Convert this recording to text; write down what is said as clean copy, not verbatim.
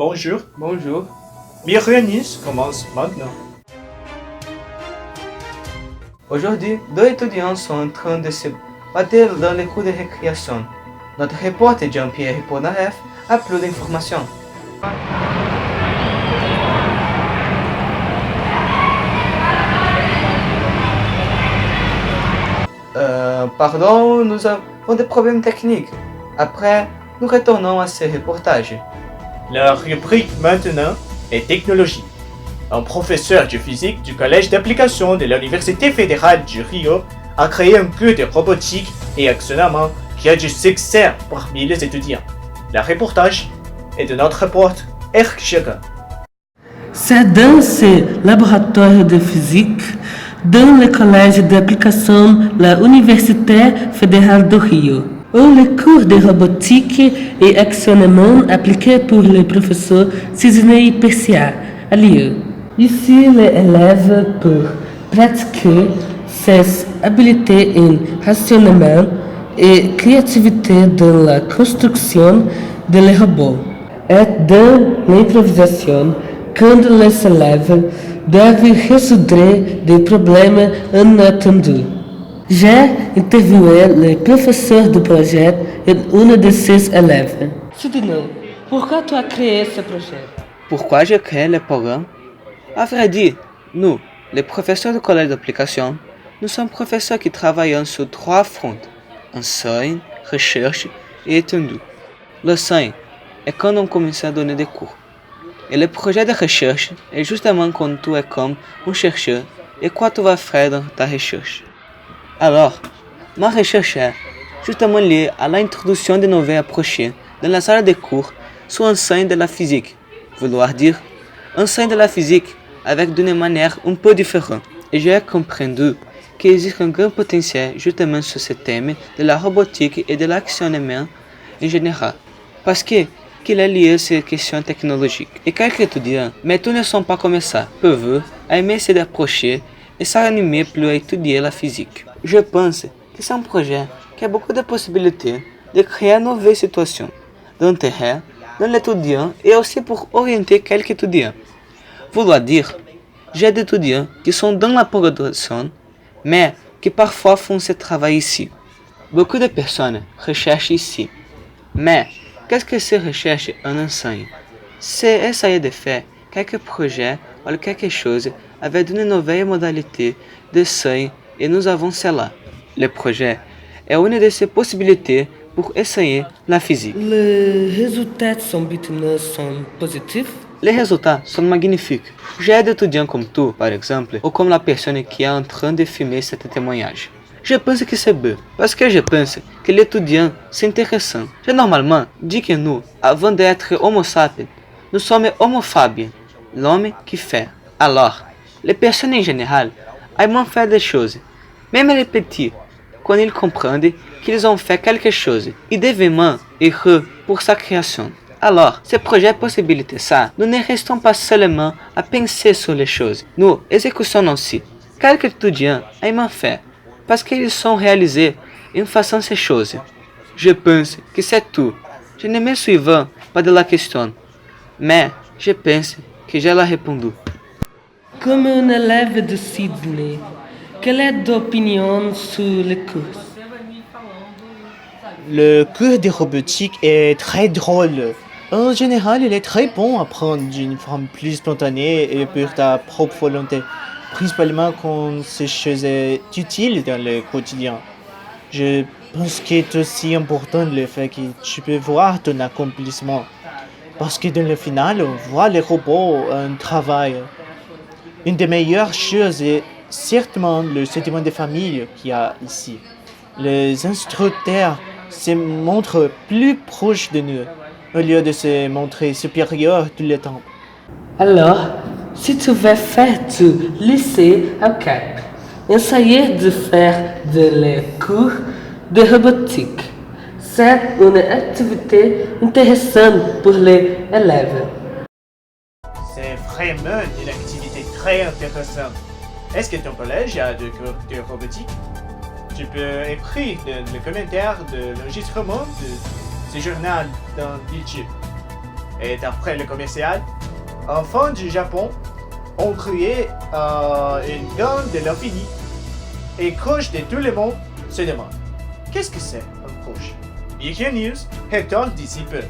Bonjour, Bonjour. Myrianis commence maintenant. Aujourd'hui, deux étudiants sont en train de se battre dans les cours de récréation. Notre reporter Jean-Pierre Polnareff a plus d'informations. Pardon, nous avons des problèmes techniques. Après, nous retournons à ce reportage. La rubrique maintenant est technologie. Un professeur de physique du collège d'application de l'Université fédérale du Rio a créé un cours de robotique et actionnement qui a du succès parmi les étudiants. Le reportage est de notre reporter Eric Chega. C'est dans ce laboratoire de physique, dans le collège d'application de l'Université fédérale du Rio, où le cours de robotique et actionnement appliqué pour le professeur Sidney Persia a lieu. Ici, les élèves peuvent pratiquer ses habiletés en rationnement et créativité dans la construction de robots et dans l'improvisation quand les élèves doivent résoudre des problèmes inattendus. J'ai interviewé le professeur du projet et une de ses élèves. Sidney, pourquoi tu as créé ce projet? Pourquoi j'ai créé le programme? À vrai dire, nous, les professeurs du collège d'application, nous sommes professeurs qui travaillent sur trois fronts: enseigne, recherche et étendu. L'enseigne est quand on commence à donner des cours. Et le projet de recherche est justement quand tu es comme un chercheur et quoi tu vas faire dans ta recherche. Alors, ma recherche est justement liée à l'introduction de nouvelles approches dans la salle de cours sur l'enseigne de la physique, vouloir dire enseigne de la physique avec d'une manière un peu différente. Et j'ai compris qu'il existe un grand potentiel justement sur ce thème de la robotique et de l'actionnement en général, parce qu'il est lié à ces questions technologiques. Et quelques étudiants, mais tous ne sont pas comme ça, peuvent aimer se approcher et s'animer plus à étudier la physique. Je pense que c'est un projet qui a beaucoup de possibilités de créer une nouvelle situation d'intérêt dans l'étudiant et aussi pour orienter quelques étudiants. Vouloir dire, j'ai des étudiants qui sont dans la programmation, mais qui parfois font ce travail ici. Beaucoup de personnes recherchent ici. Mais qu'est-ce que ces recherches en enseigne? C'est essayer de faire quelques projets ou quelque chose avec une nouvelle modalité d'enseigne et nous avons cela. Le projet est une de ces possibilités pour essayer la physique. Les résultats sont maintenant positifs? Les résultats sont magnifiques. J'ai des étudiants comme tu, par exemple, ou comme la personne qui est en train de filmer ce témoignage. Je pense que c'est beau, parce que je pense que l'étudiant c'est intéressant. J'ai normalement dit que nous, avant d'être Homo sapiens, nous sommes Homo fabiens, l'homme qui fait. Alors, les personnes en général aiment faire des choses, même les petits, quand ils comprennent qu'ils ont fait quelque chose, ils deviennent heureux pour sa création. Alors, ce projet possibilite ça. Nous ne restons pas seulement à penser sur les choses, nous exécutons aussi. Quelques étudiants aiment faire, parce qu'ils sont réalisés en faisant ces choses. Je pense que c'est tout. Je ne me souviens pas de la question, mais je pense que je la répondu. Comme un élève de Sydney, quelle est ton opinion sur le cours? Le cours de robotique est très drôle. En général, il est très bon à prendre d'une forme plus spontanée et pour ta propre volonté, principalement quand ces choses sont utiles dans le quotidien. Je pense qu'il est aussi important le fait que tu peux voir ton accomplissement, parce que dans le final, on voit les robots en travail. Une des meilleures choses est certainement le sentiment de famille qu'il y a ici. Les instructeurs se montrent plus proches de nous, au lieu de se montrer supérieurs tout le temps. Alors, si tu veux faire du lycée au Cap, essayer de faire des cours de robotique. C'est une activité intéressante pour les élèves. C'est vraiment une activité très intéressante. Est-ce que ton collège a des cours de robotique? Tu peux écrire le commentaire de l'enregistrement de ce journal dans YouTube. Et d'après le commercial, enfants du Japon ont créé une gamme de l'infini. Et coach de tout le monde se demande, qu'est-ce que c'est un coach? BK News, Head Talk d'ici peu.